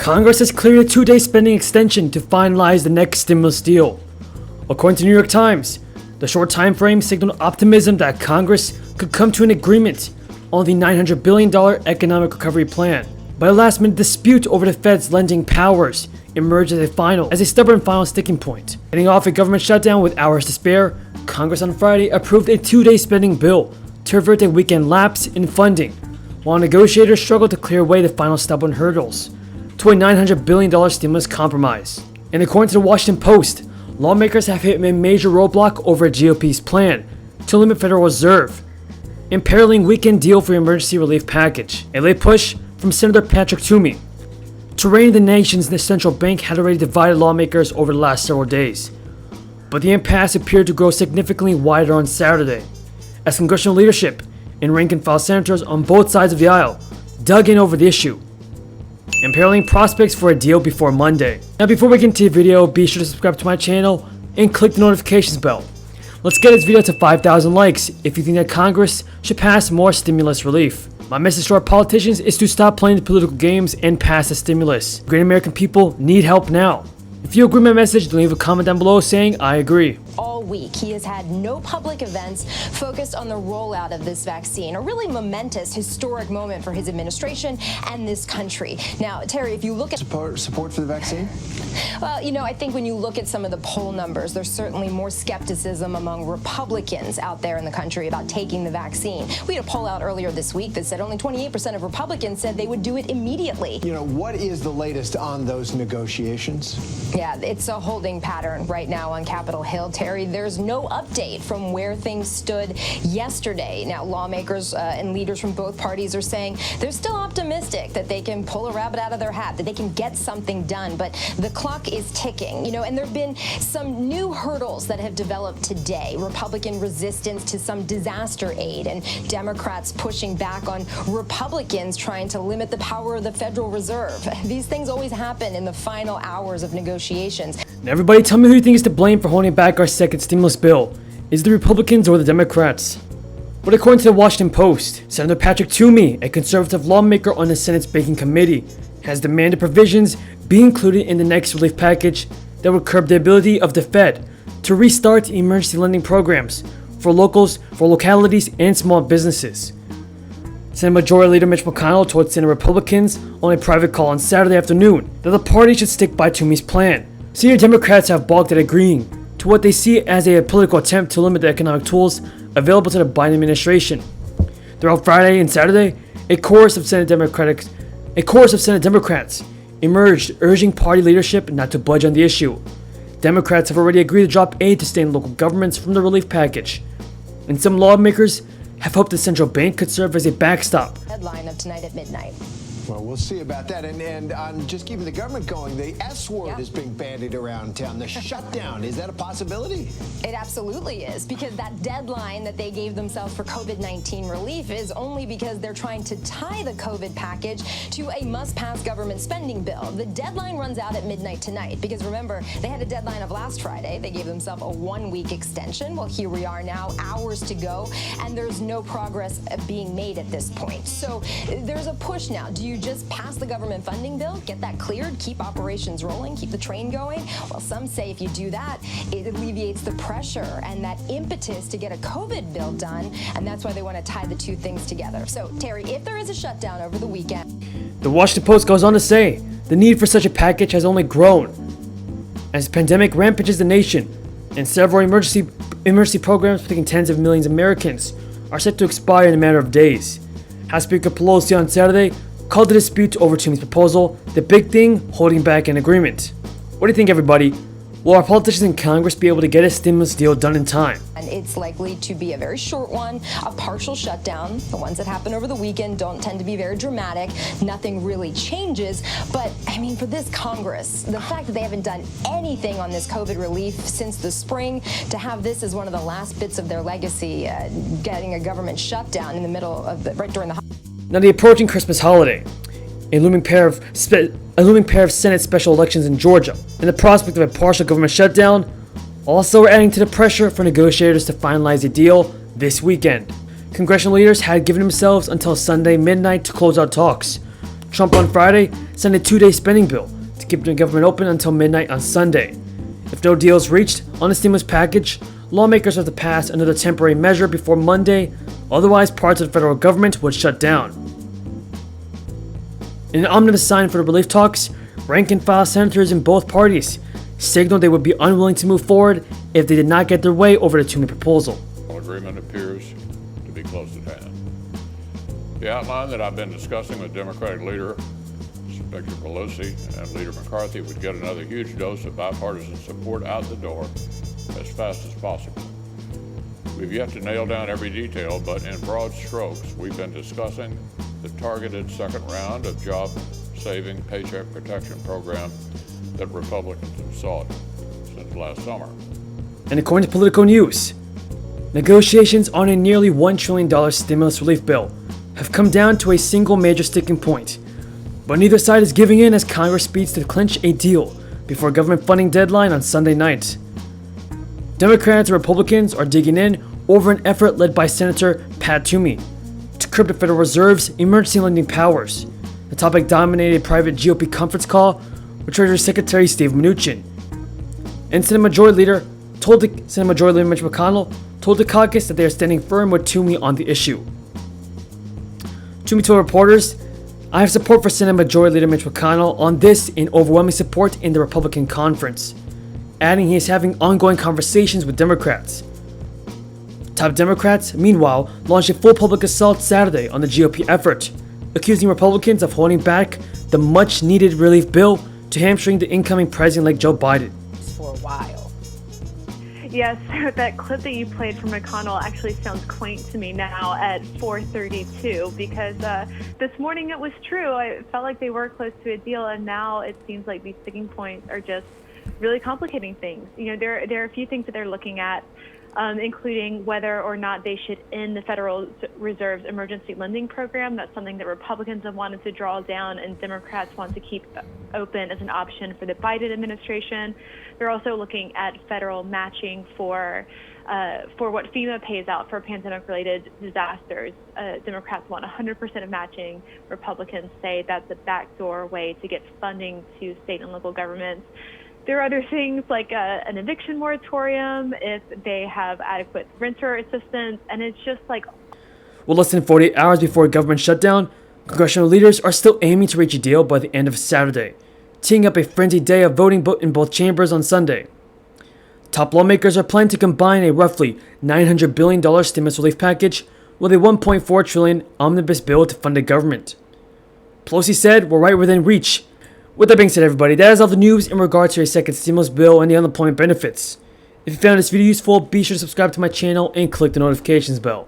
Congress has cleared a 2-day spending extension to finalize the next stimulus deal. According to New York Times, the short time frame signaled optimism that Congress could come to an agreement on the $900 billion economic recovery plan. But a last-minute dispute over the Fed's lending powers emerged as a stubborn final sticking point. Heading off a government shutdown with hours to spare, Congress on Friday approved a 2-day spending bill to avert a weekend lapse in funding, while negotiators struggled to clear away the final stubborn hurdles to a $900 billion stimulus compromise. And according to the Washington Post, lawmakers have hit a major roadblock over GOP's plan to limit Federal Reserve, imperiling weekend deal for emergency relief package. A late push from Senator Patrick Toomey to rein in the nation's central bank had already divided lawmakers over the last several days. But the impasse appeared to grow significantly wider on Saturday, as congressional leadership and rank-and-file senators on both sides of the aisle dug in over the issue, imperiling prospects for a deal before Monday. Now before we get into the video, be sure to subscribe to my channel and click the notifications bell. Let's get this video to 5,000 likes if you think that Congress should pass more stimulus relief. My message to our politicians is to stop playing the political games and pass the stimulus. Great American people need help now. If you agree with my message, then leave a comment down below saying I agree. All week, he has had no public events focused on the rollout of this vaccine, a really momentous, historic moment for his administration and this country. Now, Terry, if you look at support for the vaccine? Well, you know, I think when you look at some of the poll numbers, there's certainly more skepticism among Republicans out there in the country about taking the vaccine. We had a poll out earlier this week that said only 28% of Republicans said they would do it immediately. You know, what is the latest on those negotiations? Yeah, it's a holding pattern right now on Capitol Hill, Terry. There's no update from where things stood yesterday. Now, lawmakers and leaders from both parties are saying they're still optimistic that they can pull a rabbit out of their hat, that they can get something done, but the clock is ticking, you know, and there have been some new hurdles that have developed today. Republican resistance to some disaster aid and Democrats pushing back on Republicans trying to limit the power of the Federal Reserve. These things always happen in the final hours of negotiations. Now everybody tell me who you think is to blame for holding back our second stimulus bill. Is it the Republicans or the Democrats? But according to the Washington Post, Senator Patrick Toomey, a conservative lawmaker on the Senate's Banking Committee, has demanded provisions be included in the next relief package that would curb the ability of the Fed to restart emergency lending programs for localities and small businesses. Senate Majority Leader Mitch McConnell told Senate Republicans on a private call on Saturday afternoon that the party should stick by Toomey's plan. Senior Democrats have balked at agreeing to what they see as a political attempt to limit the economic tools available to the Biden administration. Throughout Friday and Saturday, a chorus of Senate Democrats emerged urging party leadership not to budge on the issue. Democrats have already agreed to drop aid to state and local governments from the relief package, and some lawmakers have hoped the central bank could serve as a backstop. Deadline of tonight at midnight. Well, we'll see about that. And on just keeping the government going, the S word is being bandied around town, the shutdown. Is that a possibility? It absolutely is, because that deadline that they gave themselves for COVID-19 relief is only because they're trying to tie the COVID package to a must-pass government spending bill. The deadline runs out at midnight tonight, because remember, they had a deadline of last Friday. They gave themselves a 1-week extension. Well, here we are now, hours to go, and there's no progress being made at this point. So there's a push now. Do you just pass the government funding bill, get that cleared, keep operations rolling, keep the train going? Well, some say if you do that, it alleviates the pressure and that impetus to get a COVID bill done, and that's why they want to tie the two things together. So, Terry, if there is a shutdown over the weekend... The Washington Post goes on to say the need for such a package has only grown as the pandemic rampages the nation, and several emergency programs protecting tens of millions of Americans are set to expire in a matter of days. House Speaker Pelosi on Saturday called the dispute over Toomey's proposal the big thing holding back an agreement. What do you think, everybody? Will our politicians in Congress be able to get a stimulus deal done in time? And it's likely to be a very short one, a partial shutdown. The ones that happen over the weekend don't tend to be very dramatic. Nothing really changes. But, I mean, for this Congress, the fact that they haven't done anything on this COVID relief since the spring, to have this as one of the last bits of their legacy, getting a government shutdown in the middle of right during the... Now, the approaching Christmas holiday, a looming pair of Senate special elections in Georgia, and the prospect of a partial government shutdown also are adding to the pressure for negotiators to finalize a deal this weekend. Congressional leaders had given themselves until Sunday midnight to close out talks, Trump on Friday signed a 2-day spending bill to keep the government open until midnight on Sunday. If no deal is reached on the stimulus package, lawmakers have to pass another temporary measure before Monday, otherwise parts of the federal government would shut down. In an omnibus sign for the relief talks, rank-and-file senators in both parties signaled they would be unwilling to move forward if they did not get their way over the Toomey proposal. Agreement appears to be close at hand. The outline that I've been discussing with Democratic leader Speaker Pelosi and Leader McCarthy would get another huge dose of bipartisan support out the door as fast as possible. We've yet to nail down every detail, but in broad strokes, we've been discussing the targeted second round of job-saving Paycheck Protection Program that Republicans have sought since last summer. And according to Politico News, negotiations on a nearly $1 trillion stimulus relief bill have come down to a single major sticking point, but neither side is giving in as Congress speeds to clinch a deal before a government funding deadline on Sunday night. Democrats and Republicans are digging in over an effort led by Senator Pat Toomey to curb the Federal Reserve's emergency lending powers. The topic dominated a private GOP conference call with Treasury Secretary Steve Mnuchin. And Senate Majority Leader Mitch McConnell told the caucus that they are standing firm with Toomey on the issue. Toomey told reporters, "I have support for Senate Majority Leader Mitch McConnell on this in overwhelming support in the Republican conference," adding he is having ongoing conversations with Democrats. Top Democrats, meanwhile, launched a full public assault Saturday on the GOP effort, accusing Republicans of holding back the much-needed relief bill to hamstring the incoming president-elect Joe Biden. For a while. Yes, that clip that you played from McConnell actually sounds quaint to me now at 4:32 because this morning it was true. I felt like they were close to a deal, and now it seems like these sticking points are just really complicating things. You know, there are a few things that they're looking at, including whether or not they should end the Federal Reserve's emergency lending program. That's something that Republicans have wanted to draw down and Democrats want to keep open as an option for the Biden administration. They're also looking at federal matching for what FEMA pays out for pandemic-related disasters. Democrats want 100% of matching. Republicans say that's a backdoor way to get funding to state and local governments. There are other things like an eviction moratorium if they have adequate renter assistance, and it's just like... Well, less than 48 hours before a government shutdown, congressional leaders are still aiming to reach a deal by the end of Saturday, teeing up a frenzied day of voting in both chambers on Sunday. Top lawmakers are planning to combine a roughly $900 billion stimulus relief package with a $1.4 trillion omnibus bill to fund the government. Pelosi said we're right within reach. With that being said, everybody, that is all the news in regards to a second stimulus bill and the unemployment benefits. If you found this video useful, be sure to subscribe to my channel and click the notifications bell.